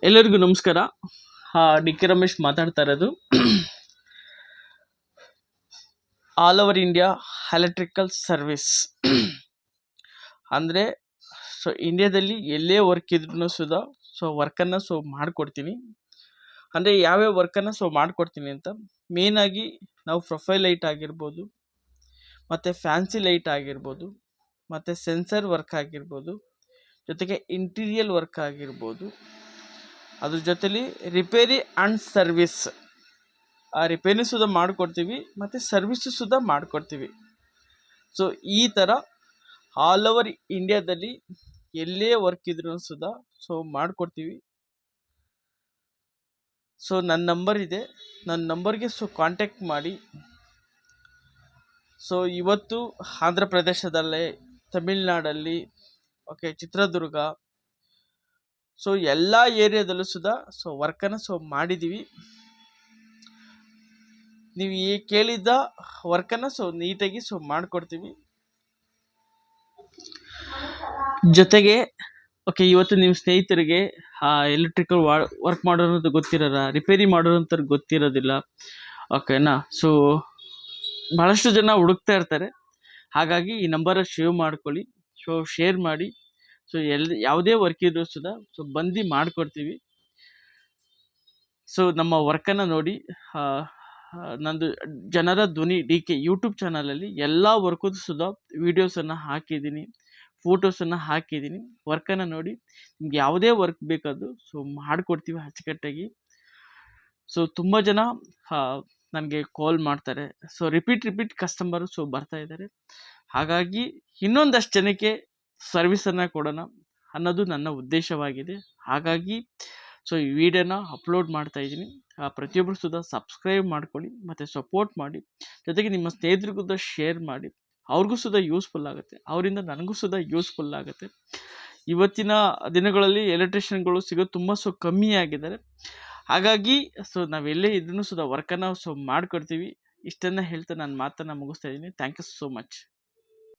ಎಲ್ಲರಿಗೂ ನಮಸ್ಕಾರ. D K Ramesh ಮಾತಾಡ್ತಾ ಇರೋದು. All over India electrical service ಅಂದರೆ ಇಂಡಿಯಾದಲ್ಲಿ ಎಲ್ಲೇ ವರ್ಕ್ ಇದ್ರೂ ಸುಧಾ ವರ್ಕನ್ನು ಮಾಡಿಕೊಡ್ತೀನಿ. ಅಂದರೆ ಯಾವ್ಯಾವ ವರ್ಕನ್ನು ಮಾಡಿಕೊಡ್ತೀನಿ ಅಂತ ಮೇಯ್ನಾಗಿ ನಾವು ಪ್ರೊಫೈಲ್ ಲೈಟ್ ಆಗಿರ್ಬೋದು, ಮತ್ತು ಫ್ಯಾನ್ಸಿ ಲೈಟ್ ಆಗಿರ್ಬೋದು, ಮತ್ತು ಸೆನ್ಸರ್ ವರ್ಕ್ ಆಗಿರ್ಬೋದು, ಜೊತೆಗೆ ಇಂಟೀರಿಯಲ್ ವರ್ಕ್ ಆಗಿರ್ಬೋದು, ಅದ್ರ ಜೊತೆಲಿ ರಿಪೇರಿ ಆ್ಯಂಡ್ ಸರ್ವಿಸ್, ಆ ರಿಪೇರಿ ಸುಧಾ ಮಾಡಿಕೊಡ್ತೀವಿ ಮತ್ತು ಸರ್ವಿಸು ಸುಧಾ ಮಾಡಿಕೊಡ್ತೀವಿ. ಈ ಥರ ಆಲ್ ಓವರ್ ಇಂಡಿಯಾದಲ್ಲಿ ಎಲ್ಲೇ ವರ್ಕ್ ಇದ್ರೂ ಸುಧಾ ಮಾಡಿಕೊಡ್ತೀವಿ. ನನ್ನ ನಂಬರ್ ಇದೆ, ನನ್ನ ನಂಬರ್ಗೆ ಕಾಂಟ್ಯಾಕ್ಟ್ ಮಾಡಿ. ಇವತ್ತು ಆಂಧ್ರ ಪ್ರದೇಶದಲ್ಲೇ, ತಮಿಳ್ನಾಡಲ್ಲಿ, ಚಿತ್ರದುರ್ಗ, ಎಲ್ಲ ಏರಿಯಾದಲ್ಲೂ ಸುಧಾ ವರ್ಕನ್ನು ಮಾಡಿದ್ದೀವಿ. ನೀವು ಕೇಳಿದ್ದ ವರ್ಕನ್ನು ನೀಟಾಗಿ ಮಾಡಿಕೊಡ್ತೀವಿ. ಜೊತೆಗೆ ಇವತ್ತು ನಿಮ್ಮ ಸ್ನೇಹಿತರಿಗೆ ಎಲೆಕ್ಟ್ರಿಕಲ್ ವರ್ಕ್ ಮಾಡೋದು ಗೊತ್ತಿರೋಲ್ಲ, ರಿಪೇರಿ ಮಾಡೋದಂತ ಗೊತ್ತಿರೋದಿಲ್ಲ. ಓಕೆನಾ? ಭಾಳಷ್ಟು ಜನ ಹುಡುಕ್ತಾ ಇರ್ತಾರೆ. ಹಾಗಾಗಿ ಈ ನಂಬರ್ ಸೇವ್ ಮಾಡ್ಕೊಳ್ಳಿ, ಶೇರ್ ಮಾಡಿ. ಯಾವುದೇ ವರ್ಕ್ ಇದ್ರೂ ಸುಧಾ ಬಂದು ಮಾಡಿಕೊಡ್ತೀವಿ. ನಮ್ಮ ವರ್ಕನ್ನು ನೋಡಿ. ನಂದು ಜನರ ಧ್ವನಿ DK ಯೂಟ್ಯೂಬ್ ಚಾನಲಲ್ಲಿ ಎಲ್ಲ ವರ್ಕು ಸುಧಾ ವೀಡಿಯೋಸನ್ನು ಹಾಕಿದ್ದೀನಿ, ಫೋಟೋಸನ್ನು ಹಾಕಿದ್ದೀನಿ. ವರ್ಕನ್ನು ನೋಡಿ, ನಿಮ್ಗೆ ಯಾವುದೇ ವರ್ಕ್ ಬೇಕಾದರೂ ಮಾಡಿಕೊಡ್ತೀವಿ ಅಚ್ಚುಕಟ್ಟಾಗಿ. ತುಂಬ ಜನ ನನಗೆ ಕಾಲ್ ಮಾಡ್ತಾರೆ. ರಿಪೀಟ್ ಕಸ್ಟಮರು ಬರ್ತಾ ಇದ್ದಾರೆ. ಹಾಗಾಗಿ ಇನ್ನೊಂದಷ್ಟು ಜನಕ್ಕೆ ಸರ್ವಿಸನ್ನು ಕೊಡೋಣ ಅನ್ನೋದು ನನ್ನ ಉದ್ದೇಶವಾಗಿದೆ. ಹಾಗಾಗಿ ಈ ವಿಡಿಯೋನ ಅಪ್ಲೋಡ್ ಮಾಡ್ತಾ ಇದ್ದೀನಿ. ಪ್ರತಿಯೊಬ್ಬರು ಸುಧಾ ಸಬ್ಸ್ಕ್ರೈಬ್ ಮಾಡ್ಕೊಳ್ಳಿ ಮತ್ತು ಸಪೋರ್ಟ್ ಮಾಡಿ. ಜೊತೆಗೆ ನಿಮ್ಮ ಸ್ನೇಹಿತರಿಗೂ ಶೇರ್ ಮಾಡಿ, ಅವ್ರಿಗೂ ಸುಧಾ ಯೂಸ್ಫುಲ್ ಆಗುತ್ತೆ, ಅವರಿಂದ ನನಗೂ ಸುಧಾ ಯೂಸ್ಫುಲ್ ಆಗುತ್ತೆ. ಇವತ್ತಿನ ದಿನಗಳಲ್ಲಿ ಎಲೆಕ್ಟ್ರಿಷಿಯನ್ಗಳು ಸಿಗೋದು ತುಂಬ ಕಮ್ಮಿ ಆಗಿದ್ದಾರೆ. ಹಾಗಾಗಿ ನಾವೆಲ್ಲೇ ಇದ್ರೂ ಸುಧಾ ವರ್ಕನ್ನು ಮಾಡಿಕೊಡ್ತೀವಿ. ಇಷ್ಟನ್ನು ಹೇಳ್ತಾ ನನ್ನ ಮಾತನ್ನು ಮುಗಿಸ್ತಾ ಇದ್ದೀನಿ. Thank you so much.